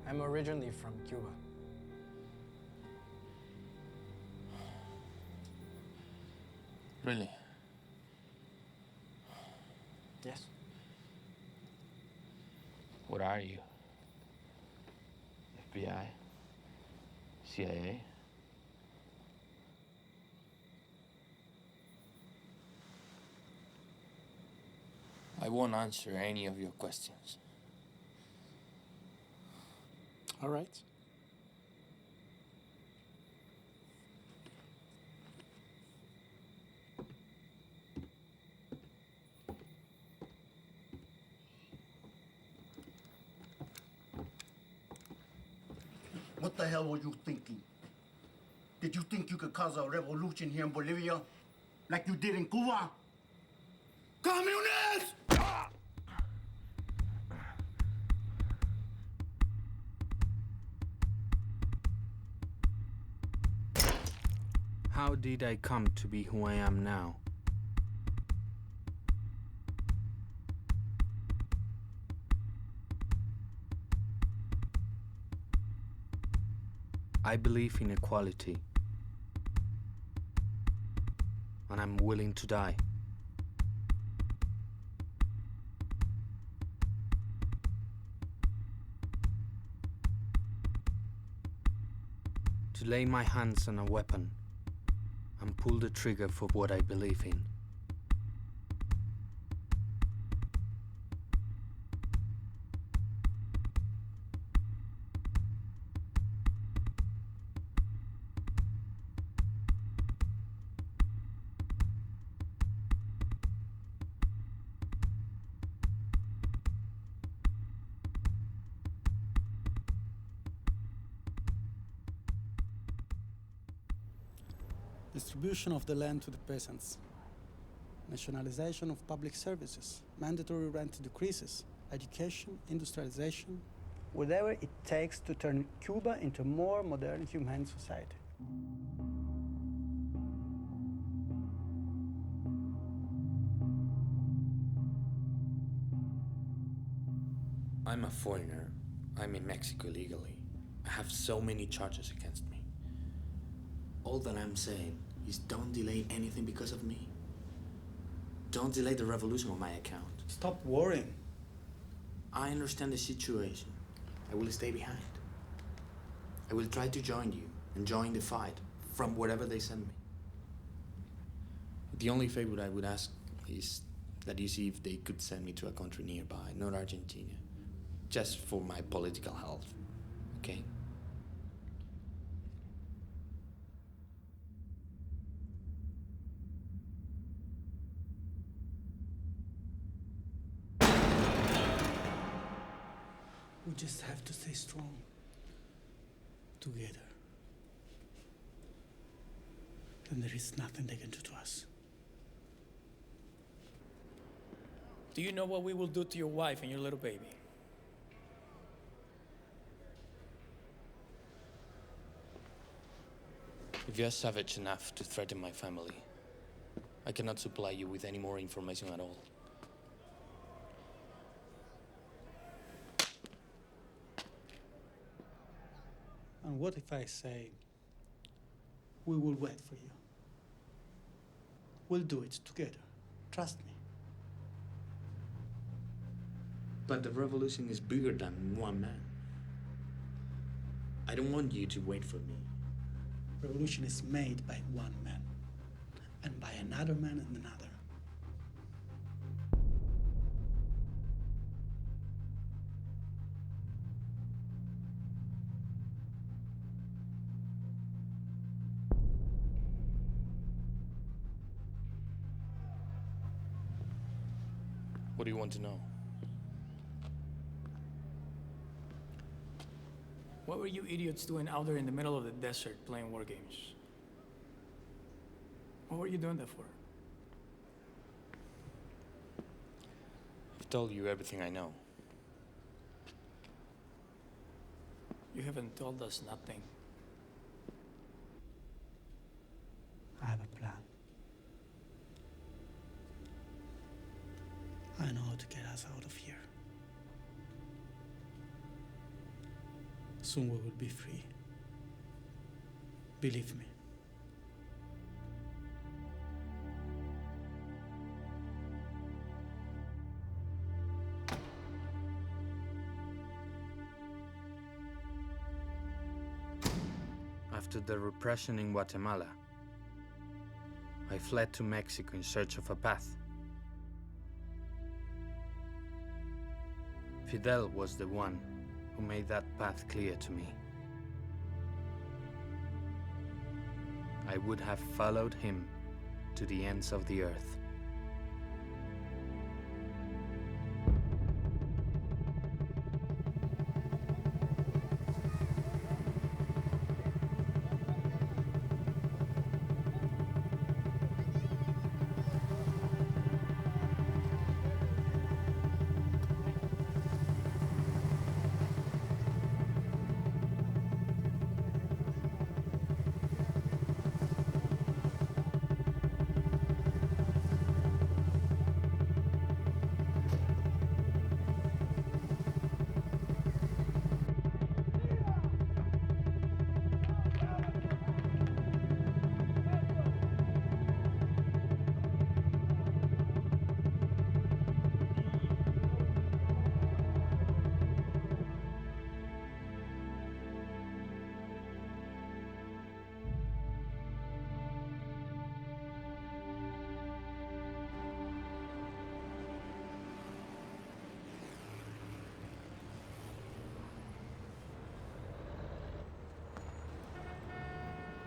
I'm originally from Cuba. Really? Yes. What are you? FBI? CIA? I won't answer any of your questions. All right. What the hell were you thinking? Did you think you could cause a revolution here in Bolivia like you did in Cuba? Communists! How did I come to be who I am now? I believe in equality, and I'm willing to die. To lay my hands on a weapon and pull the trigger for what I believe in. Distribution of the land to the peasants, nationalization of public services, mandatory rent decreases, education, industrialization, whatever it takes to turn Cuba into a more modern, humane society. I'm a foreigner. I'm in Mexico illegally. I have so many charges against me. All that I'm saying is don't delay anything because of me. Don't delay the revolution on my account. Stop worrying. I understand the situation. I will stay behind. I will try to join you and join the fight from wherever they send me. The only favor I would ask is that you see if they could send me to a country nearby, not Argentina, just for my political health, okay? We just have to stay strong. Together. Then there is nothing they can do to us. Do you know what we will do to your wife and your little baby? If you're savage enough to threaten my family, I cannot supply you with any more information at all. And what if I say, we will wait for you? We'll do it together. Trust me. But the revolution is bigger than one man. I don't want you to wait for me. Revolution is made by one man, and by another man and another. What do you want to know? What were you idiots doing out there in the middle of the desert playing war games? What were you doing that for? I've told you everything I know. You haven't told us nothing. I have a plan. I know how to get us out of here. soon we will be free. Believe me. After the repression in Guatemala, I fled to Mexico in search of a path. Fidel was the one who made that path clear to me. I would have followed him to the ends of the earth.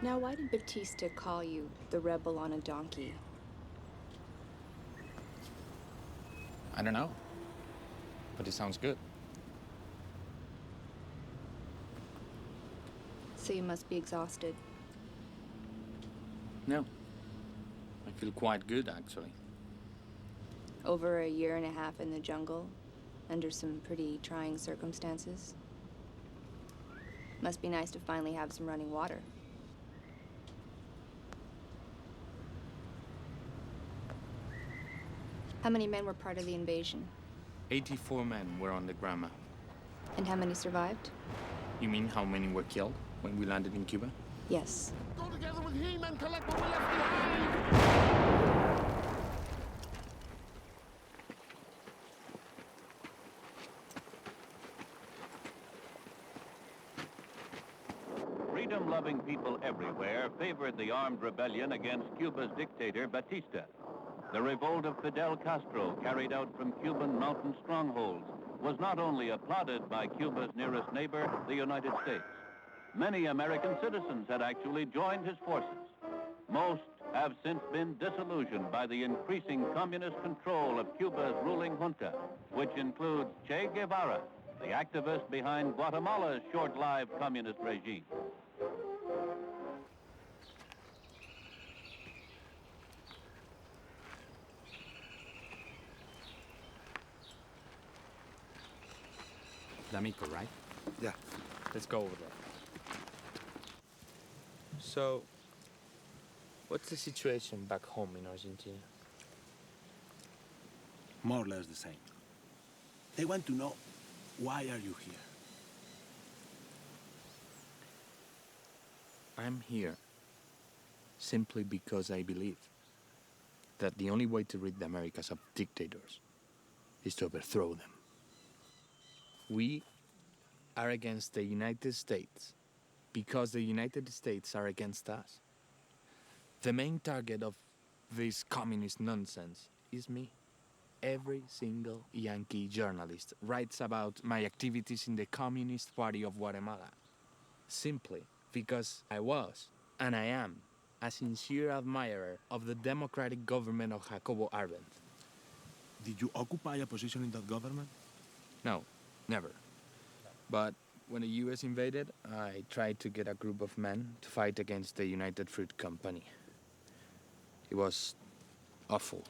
Now, why did Batista call you the rebel on a donkey? I don't know, but it sounds good. So you must be exhausted. No, I feel quite good, actually. Over a year and a half in the jungle, under some pretty trying circumstances. Must be nice to finally have some running water. How many men were part of the invasion? 84 men were on the Grama. And how many survived? You mean how many were killed when we landed in Cuba? Yes. Go together with him and collect what we left behind! Freedom-loving people everywhere favored the armed rebellion against Cuba's dictator, Batista. The revolt of Fidel Castro, carried out from Cuban mountain strongholds, was not only applauded by Cuba's nearest neighbor, the United States. Many American citizens had actually joined his forces. Most have since been disillusioned by the increasing communist control of Cuba's ruling junta, which includes Che Guevara, the activist behind Guatemala's short-lived communist regime. D'Amico, right? Yeah. Let's go over there. So, what's the situation back home in Argentina? More or less the same. They want to know, why are you here? I'm here simply because I believe that the only way to rid the Americas of dictators is to overthrow them. We are against the United States because the United States are against us. The main target of this communist nonsense is me. Every single Yankee journalist writes about my activities in the Communist Party of Guatemala, simply because I was, and I am, a sincere admirer of the democratic government of Jacobo Arbenz. Did you occupy a position in that government? No, never. But when the US invaded, I tried to get a group of men to fight against the United Fruit Company. It was awful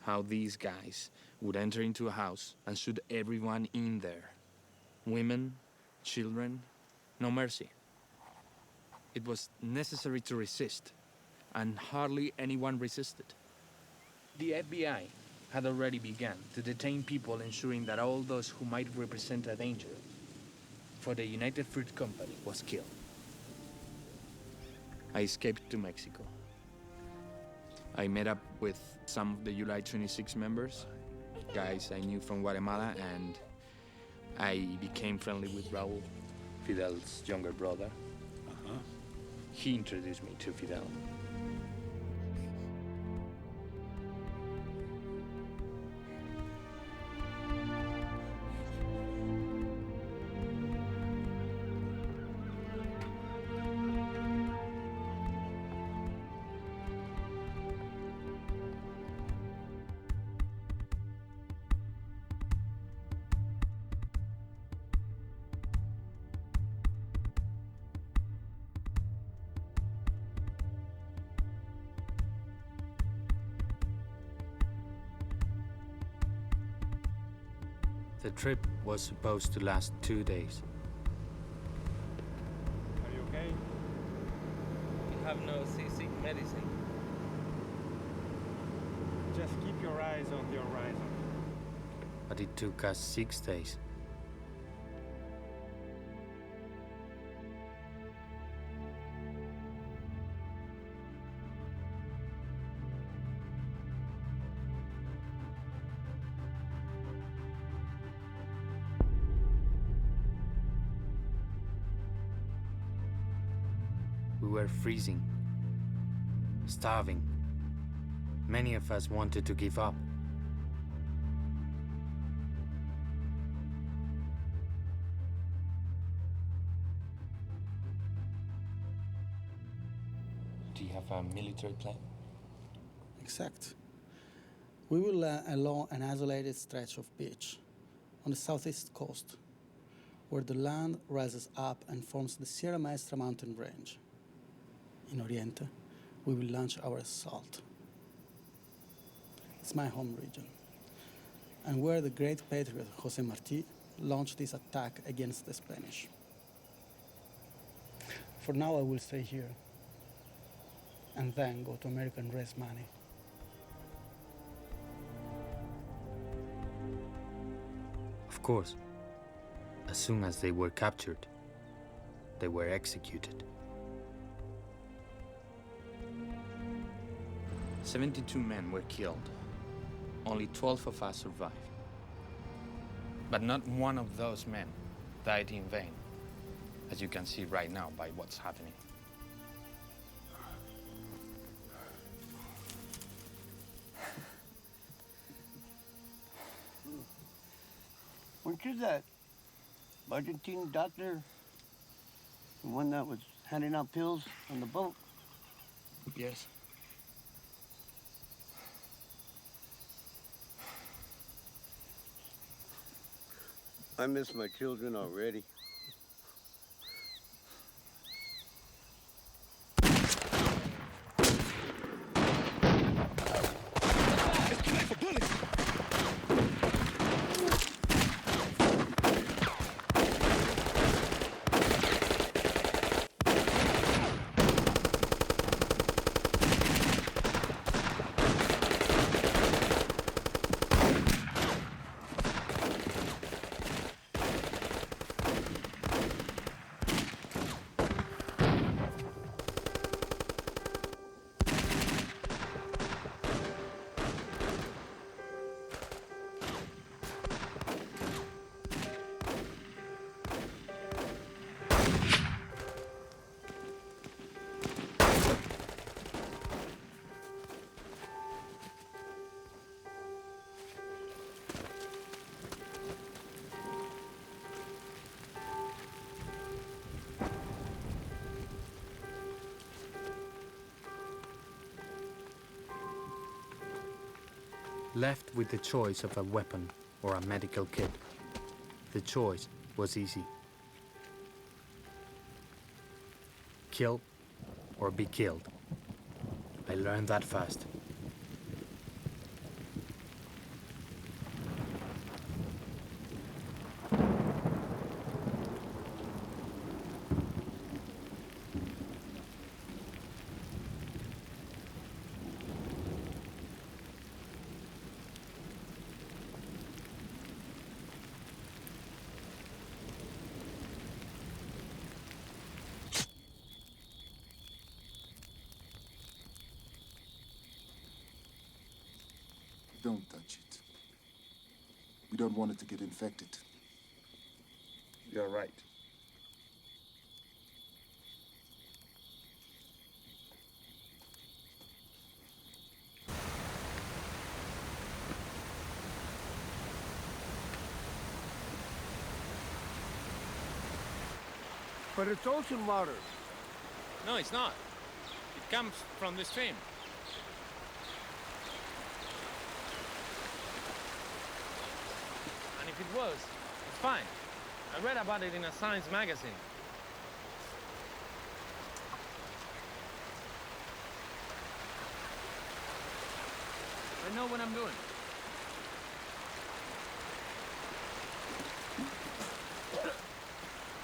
how these guys would enter into a house and shoot everyone in there. Women, children, no mercy. It was necessary to resist, and hardly anyone resisted. The FBI had already begun to detain people, ensuring that all those who might represent a danger for the United Fruit Company was killed. I escaped to Mexico. I met up with some of the July 26 members, guys I knew from Guatemala, and I became friendly with Raul, Fidel's younger brother. He introduced me to Fidel. The trip was supposed to last 2 days. Are you okay? We have no seasick medicine. Just keep your eyes on the horizon. But it took us 6 days. We were freezing, starving. Many of us wanted to give up. Do you have a military plan? Exact. We will land along an isolated stretch of beach on the southeast coast, where the land rises up and forms the Sierra Maestra mountain range. In Oriente, we will launch our assault. It's my home region, and where the great patriot José Martí launched this attack against the Spanish. For now, I will stay here, and then go to America and raise money. Of course, as soon as they were captured, they were executed. 72 men were killed. Only 12 of us survived. But not one of those men died in vain, as you can see right now by what's happening. Weren't you that Argentine doctor? The one that was handing out pills on the boat? Yes. I miss my children already. Left with the choice of a weapon or a medical kit, the choice was easy. Kill or be killed. I learned that fast. touch it. We don't want it to get infected. You're right. But it's ocean water. No, it's not. It comes from the stream. And if it was, it's fine. I read about it in a science magazine. I know what I'm doing.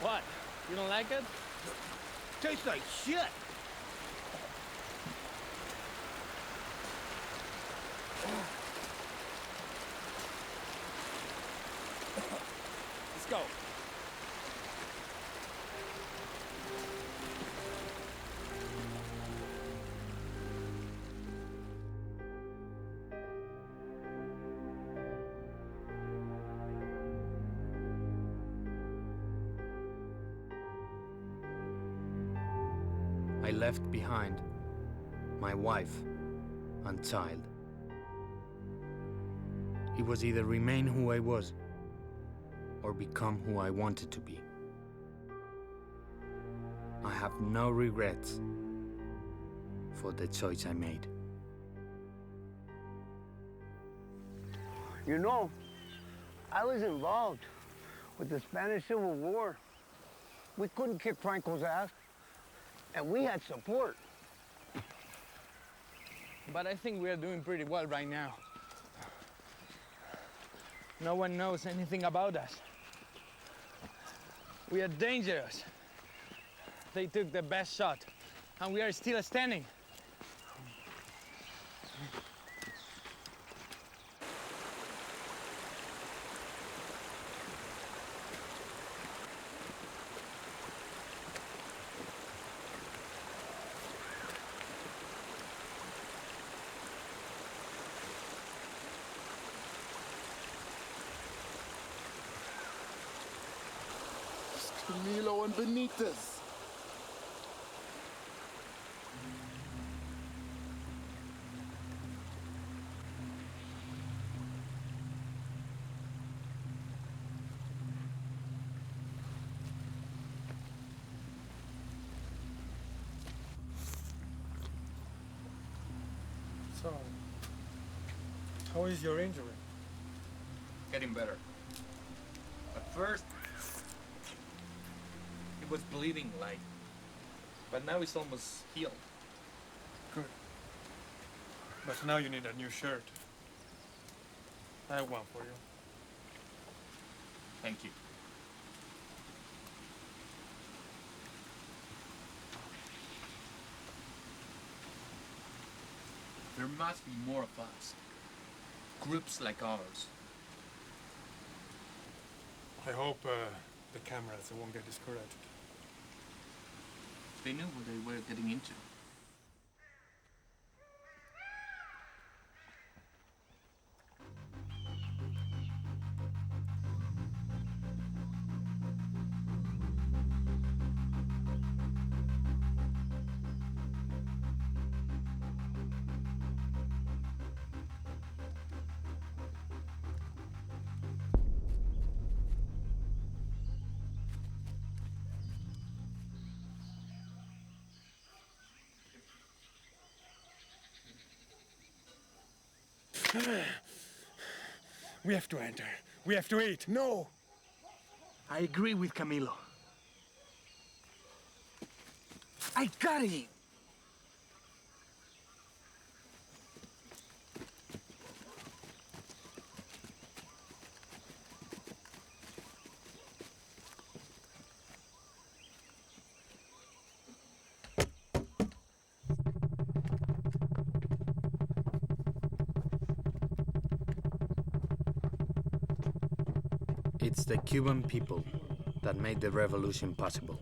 What? You don't like it? Tastes like shit. Let's go. I left behind my wife and child. It was either remain who I was or become who I wanted to be. I have no regrets for the choice I made. You know, I was involved with the Spanish Civil War. We couldn't kick Franco's ass, and we had support. But I think we are doing pretty well right now. No one knows anything about us. We are dangerous. They took the best shot, and we are still standing. Camilo and Benitez. So, how is your injury? Getting better. At first, it was bleeding like, but now it's almost healed. Good. But now you need a new shirt. I have one for you. Thank you. There must be more of us. Groups like ours. I hope the cameras won't get discouraged. They knew what they were getting into. We have to enter. We have to eat. No! I agree with Camilo. I gotta eat. It's the Cuban people that made the revolution possible.